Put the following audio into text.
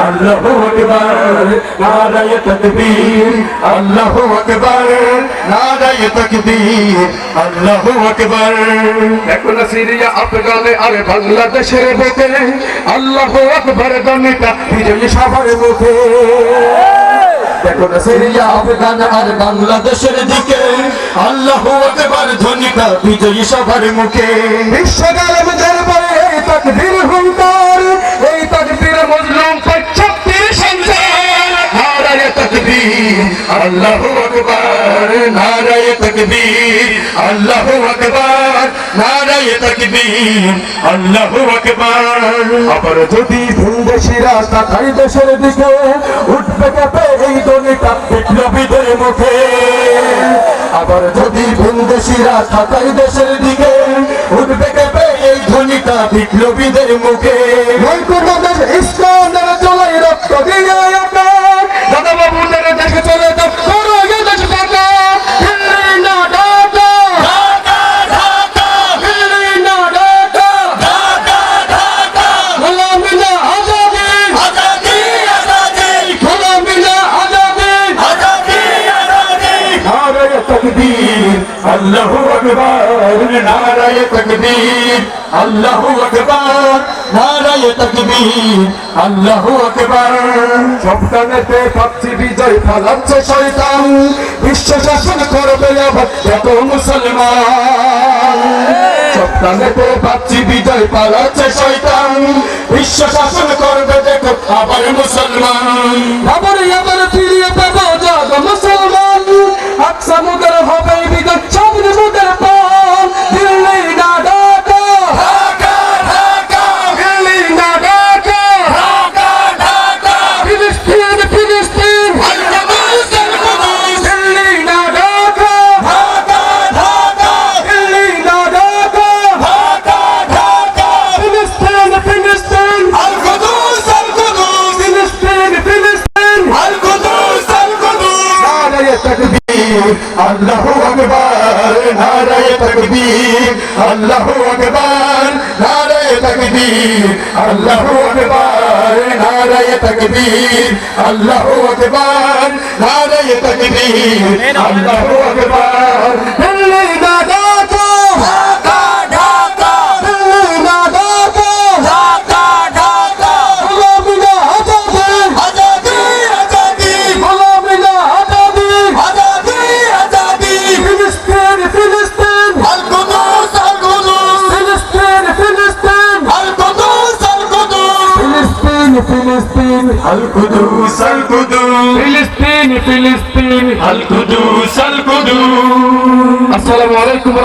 আল্লাহু আকবার নারায়ে তাকবীর আল্লাহু আকবার নারায়ে তাকবীর আল্লাহু আকবার। এখন সিরিয়া আফগানে আর বাংলাদেশের বুকে আল্লাহু আকবার ধ্বনিটা বিজয়ী সবার মুখে। দেখুন সিরিয়া আফগান আর বাংলাদেশের দিকে আল্লাহু আকবার ধ্বনিটা বিজয়ী সবার মুখে। বিশ্বকালের দরবারে এই তাকবীর হুঙ্কার, এই তাকবীর মজলুম পক্ষের সন্তান। নারায়ে তাকবীর আল্লাহু আকবার নারায়ে তাকবীর আল্লাহু আকবার নারায়ে তাকবীর আল্লাহু আকবার। আবার যদি ভিনদেশীরা তাকায় দেশের দিকে উঠবে কেঁপে এই ধ্বনিটা বিপ্লবীদের মুখে। আবার যদি ভিনদেশীরা তাকায় দেশের দিকে উঠবে কেঁপে এই ধ্বনিটা বিপ্লবীদের মুখে। নৈকটদের ইস্কনের চলাই রক্ত দিয়ে আপনার দাদা বাবুদের দেশে চলে তো করো এ দেশ টাকা। দিল্লি না ঢাকা, দিল্লি না ঢাকা, গোলামি না আজাদি, গোলামি না আজাদি। নারায়ে তাকবীর আল্লাহু আকবার নারায়ে তাকবীর আল্লাহু আকবার নারায়ে তাকবীর আল্লাহু আকবার। সবখানেতে পাচ্ছি বিজয় পালাচ্ছে শয়তান, বিশ্ব শাসন করবে আবার এত মুসলমান। সবখানেতে পাচ্ছি বিজয় পালাচ্ছে শয়তান, বিশ্ব শাসন করবে দেখো আবার মুসলমান। আবার ফিরিয়ে পাবো জাগ মুসলমান, আকসা মুদের হবে বিজয় সামনে মুদের পান। দিল্লি না ঢাকা, দিল্লি না ঢাকা, ফিলিস্তিন ফিলিস্তিন, দিল্লি না ঢাকা, দিল্লি না ঢাকা, ফিলিস্তিন ফিলিস্তিন, ফিলিস্তিন ফিলিস্তিন। নারায়ে তাকবীর আল্লাহু আকবার নারায়ে তাকবীর আল্লাহু আকবার নারায়ে তাকবীর আল্লাহু আকবার নারায়ে তাকবীর আল্লাহু আকবার নারায়ে তাকবীর আল্লাহু আকবার। দিল্লি না ঢাকা, দিল্লি না ঢাকা, গোলামি না আজাদি, গোলামি না আজাদি। ফিলিস্তিন ফিলিস্তিন, ফিলিস্তিন ফিলিস্তিন, ফিলিস্তিন ফিলিস্তিন, আল কুদুস আল কুদুস ফিলিস্তিন ফিলিস্তিন। আল কুদুস আল কুদুস। আসসালামু আলাইকুম।